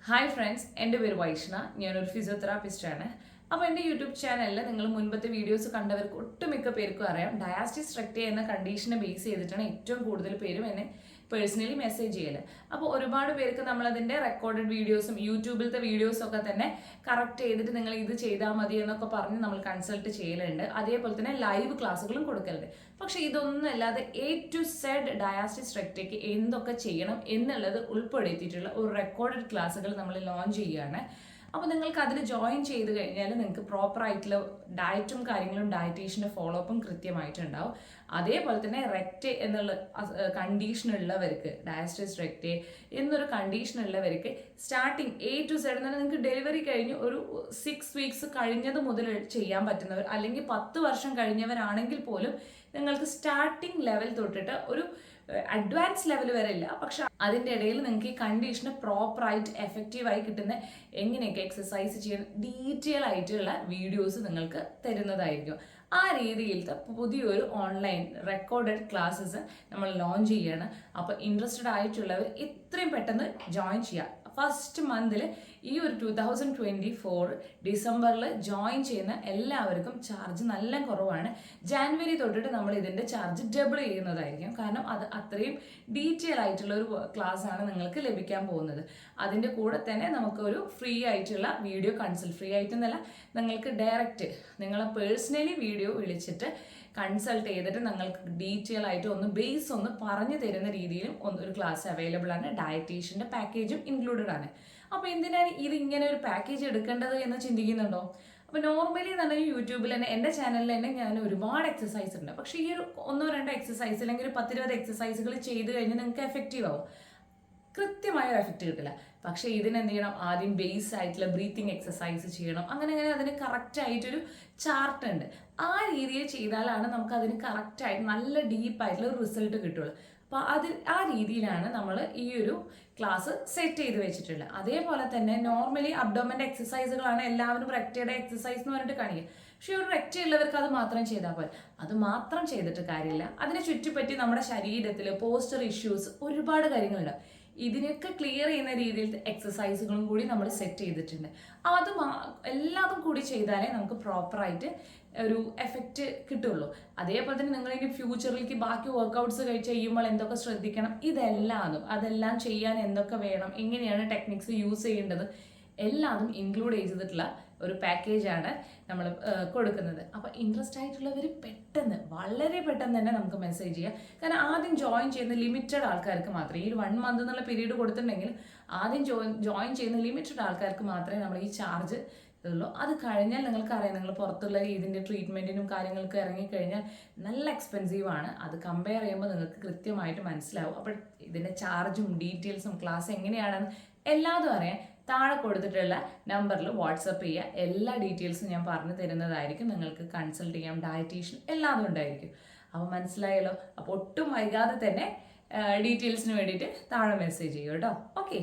Hi friends, എൻ്റെ പേര് വൈഷ്ണ. ഞാനൊരു ഫിസിയോതെറാപ്പിസ്റ്റാണ്. അപ്പോൾ എൻ്റെ യൂട്യൂബ് ചാനലിൽ നിങ്ങൾ മുൻപത്തെ വീഡിയോസ് കണ്ടവർക്ക് ഒട്ടുമിക്ക പേർക്കും അറിയാം, ഡയാസ്റ്റിസ് റെക്ടേ എന്ന കണ്ടീഷനെ ബേസ് ചെയ്തിട്ടാണ് ഏറ്റവും കൂടുതൽ പേരും എന്നെ പേഴ്സണലി മെസ്സേജ് ചെയ്യൽ. അപ്പോൾ ഒരുപാട് പേർക്ക് നമ്മളതിൻ്റെ റെക്കോർഡഡ് വീഡിയോസും യൂട്യൂബിലത്തെ വീഡിയോസും ഒക്കെ തന്നെ കറക്റ്റ് ചെയ്തിട്ട് നിങ്ങൾ ഇത് ചെയ്താൽ മതി എന്നൊക്കെ പറഞ്ഞ് നമ്മൾ കൺസൾട്ട് ചെയ്യലുണ്ട്. അതേപോലെ തന്നെ ലൈവ് ക്ലാസ്സുകളും കൊടുക്കലുണ്ട്. പക്ഷെ ഇതൊന്നും അല്ലാതെ A to Z ഡയാസ്റ്റിസ് റെക്ടേക്ക് എന്തൊക്കെ ചെയ്യണം എന്നുള്ളത് ഉൾപ്പെടുത്തിയിട്ടുള്ള ഒരു റെക്കോർഡഡ് ക്ലാസ്സുകൾ നമ്മൾ ലോഞ്ച് ചെയ്യുകയാണ്. അപ്പോൾ നിങ്ങൾക്ക് അതിൽ ജോയിൻ ചെയ്ത് കഴിഞ്ഞാൽ നിങ്ങൾക്ക് പ്രോപ്പർ ആയിട്ടുള്ള ഡയറ്റും കാര്യങ്ങളും ഡയറ്റീഷ്യൻ്റെ ഫോളോ അപ്പും കൃത്യമായിട്ടുണ്ടാവും. അതേപോലെ തന്നെ റെക്ടേ എന്നുള്ള കണ്ടീഷനുള്ളവർക്ക്, ഡയാസ്റ്റിസ് റെക്ടേ എന്നൊരു കണ്ടീഷനുള്ളവർക്ക് സ്റ്റാർട്ടിങ് A to Z എന്ന് പറഞ്ഞാൽ നിങ്ങൾക്ക് ഡെലിവറി കഴിഞ്ഞ് ഒരു 6 വീക്സ് കഴിഞ്ഞത് മുതൽ ചെയ്യാൻ പറ്റുന്നവർ, അല്ലെങ്കിൽ 10 വർഷം കഴിഞ്ഞവരാണെങ്കിൽ പോലും നിങ്ങൾക്ക് സ്റ്റാർട്ടിങ് ലെവൽ തൊട്ടിട്ട് ഒരു അഡ്വാൻസ് ലെവൽ വരെ ഇല്ല, പക്ഷെ അതിൻ്റെ ഇടയിൽ നിങ്ങൾക്ക് ഈ കണ്ടീഷന് പ്രോപ്പറായിട്ട് എഫക്റ്റീവായി കിട്ടുന്ന എങ്ങനെയൊക്കെ എക്സസൈസ് ചെയ്യുന്ന ഡീറ്റെയിൽ ആയിട്ടുള്ള വീഡിയോസ് നിങ്ങൾക്ക് തരുന്നതായിരിക്കും. ആ രീതിയിലത്തെ പുതിയൊരു ഓൺലൈൻ റെക്കോർഡഡ് ക്ലാസ്സസ് നമ്മൾ ലോഞ്ച് ചെയ്യാണ്. അപ്പോൾ ഇൻട്രസ്റ്റഡ് ആയിട്ടുള്ളവർ എത്രയും പെട്ടെന്ന് ജോയിൻ ചെയ്യുക. ഫസ്റ്റ് മന്തിൽ ഈ ഒരു 2024 ഡിസംബറിൽ ജോയിൻ ചെയ്യുന്ന എല്ലാവർക്കും ചാർജ് നല്ല കുറവാണ്. ജാനുവരി തൊട്ടിട്ട് നമ്മൾ ഇതിൻ്റെ ചാർജ് ഡബിൾ ചെയ്യുന്നതായിരിക്കും. കാരണം അത് അത്രയും ഡീറ്റെയിൽ ആയിട്ടുള്ള ഒരു ക്ലാസ് ആണ് നിങ്ങൾക്ക് ലഭിക്കാൻ പോകുന്നത്. അതിൻ്റെ കൂടെ തന്നെ നമുക്കൊരു ഫ്രീ ആയിട്ടുള്ള വീഡിയോ കൺസൾട്ട്, ഫ്രീ ആയിട്ടെന്നല്ല, നിങ്ങൾക്ക് ഡയറക്റ്റ് നിങ്ങളെ പേഴ്സണലി വീഡിയോ വിളിച്ചിട്ട് കൺസൾട്ട് ചെയ്തിട്ട് നിങ്ങൾക്ക് ഡീറ്റെയിൽ ആയിട്ട് ബേസ് പറഞ്ഞു തരുന്ന രീതിയിലും ഒരു ക്ലാസ് അവൈലബിൾ ആണ്. ഡയറ്റീഷ്യൻ്റെ പാക്കേജും ഇൻക്ലൂഡഡ് ആണ്. അപ്പോൾ എന്തിനാണ് ഇതിങ്ങനെ ഒരു പാക്കേജ് എടുക്കേണ്ടത് എന്ന് ചിന്തിക്കുന്നുണ്ടോ? അപ്പോൾ നോർമലി തന്നെ യൂട്യൂബിൽ തന്നെ എൻ്റെ ചാനലിൽ തന്നെ ഞാൻ ഒരുപാട് എക്സസൈസ് ഉണ്ട്. പക്ഷേ ഈ ഒരു 1-2 എക്സസൈസ് അല്ലെങ്കിൽ 10-20 എക്സസൈസുകൾ ചെയ്ത് കഴിഞ്ഞാൽ നിങ്ങൾക്ക് എഫക്റ്റീവ് ആവും, കൃത്യമായ ഒരു എഫക്റ്റ് കിട്ടില്ല. പക്ഷേ ഇതിനെന്ത് ചെയ്യണം? ആദ്യം ബേസ് ആയിട്ടുള്ള ബ്രീത്തിങ് എക്സസൈസ് ചെയ്യണം. അങ്ങനെ അതിന് കറക്റ്റ് ആയിട്ടൊരു ചാർട്ട് ഉണ്ട്. ആ രീതിയിൽ ചെയ്താലാണ് നമുക്ക് അതിന് കറക്റ്റായിട്ട് നല്ല ഡീപ്പായിട്ടുള്ള ഒരു റിസൾട്ട് കിട്ടുള്ളൂ. അപ്പോൾ ആ രീതിയിലാണ് നമ്മൾ ഈ ഒരു ക്ലാസ് സെറ്റ് ചെയ്ത് വെച്ചിട്ടുള്ളത്. അതേപോലെ തന്നെ നോർമലി അബ്ഡോമൻ്റെ എക്സസൈസുകളാണ് എല്ലാവരും റെക്ടയുടെ എക്സസൈസ് എന്ന് പറഞ്ഞിട്ട് കാണിക്കുക. പക്ഷേ ഒരു റെക്ട ഉള്ളവർക്ക് അത് മാത്രം ചെയ്താൽ പോലെ, അത് മാത്രം ചെയ്തിട്ട് കാര്യമില്ല. അതിനെ ചുറ്റിപ്പറ്റി നമ്മുടെ ശരീരത്തിൽ പോസ്റ്റർ ഇഷ്യൂസ് ഒരുപാട് കാര്യങ്ങളുണ്ട്. ഇതിനൊക്കെ ക്ലിയർ ചെയ്യുന്ന രീതിയിൽ എക്സസൈസുകളും കൂടി നമ്മൾ സെറ്റ് ചെയ്തിട്ടുണ്ട്. അത് എല്ലാതും കൂടി ചെയ്താലേ നമുക്ക് പ്രോപ്പറായിട്ട് ഒരു എഫക്റ്റ് കിട്ടുള്ളൂ. അതേപോലെ തന്നെ നിങ്ങൾ ഇനി ഫ്യൂച്ചറിലേക്ക് ബാക്കി വർക്കൗട്ട്സ് ചെയ്യുമ്പോൾ എന്തൊക്കെ ശ്രദ്ധിക്കണം, അതെല്ലാം ചെയ്യാൻ എന്തൊക്കെ വേണം, എങ്ങനെയാണ് ടെക്നിക്സ് യൂസ് ചെയ്യേണ്ടത്, എല്ലാതും ഇൻക്ലൂഡ് ചെയ്തിട്ടുള്ള ഒരു പാക്കേജാണ് നമ്മൾ കൊടുക്കുന്നത്. അപ്പോൾ ഇൻട്രസ്റ്റ് ആയിട്ടുള്ളവർ വളരെ പെട്ടെന്ന് തന്നെ നമുക്ക് മെസ്സേജ് ചെയ്യാം. കാരണം ആദ്യം ജോയിൻ ചെയ്യുന്ന ലിമിറ്റഡ് ആൾക്കാർക്ക് മാത്രമേ, ഈ 1 മന്ത് എന്നുള്ള പീരീഡ് കൊടുത്തിട്ടുണ്ടെങ്കിൽ ആദ്യം ജോയിൻ ചെയ്യുന്ന ലിമിറ്റഡ് ആൾക്കാർക്ക് മാത്രമേ നമ്മൾ ഈ ചാർജ് ഉള്ളൂ. അത് കഴിഞ്ഞാൽ നിങ്ങൾക്കറിയാം, നിങ്ങൾ പുറത്തുള്ള ഇതിൻ്റെ ട്രീറ്റ്മെൻറ്റിനും കാര്യങ്ങൾക്ക് ഇറങ്ങിക്കഴിഞ്ഞാൽ നല്ല എക്സ്പെൻസീവാണ്. അത് കമ്പയർ ചെയ്യുമ്പോൾ നിങ്ങൾക്ക് കൃത്യമായിട്ട് മനസ്സിലാവും. അപ്പോൾ ഇതിൻ്റെ ചാർജും ഡീറ്റെയിൽസും ക്ലാസ് എങ്ങനെയാണെന്ന് എല്ലാതും അറിയാൻ താഴെ കൊടുത്തിട്ടുള്ള നമ്പറിൽ വാട്സപ്പ് ചെയ്യുക. എല്ലാ ഡീറ്റെയിൽസും ഞാൻ പറഞ്ഞു തരുന്നതായിരിക്കും. നിങ്ങൾക്ക് കൺസൾട്ട് ചെയ്യാം, ഡയറ്റീഷ്യൻ എല്ലാതും ഉണ്ടായിരിക്കും. അപ്പോൾ മനസ്സിലായല്ലോ. അപ്പോൾ ഒട്ടും വൈകാതെ തന്നെ ഡീറ്റെയിൽസിന് വേണ്ടിയിട്ട് താഴെ മെസ്സേജ് ചെയ്യൂ കേട്ടോ. ഓക്കെ.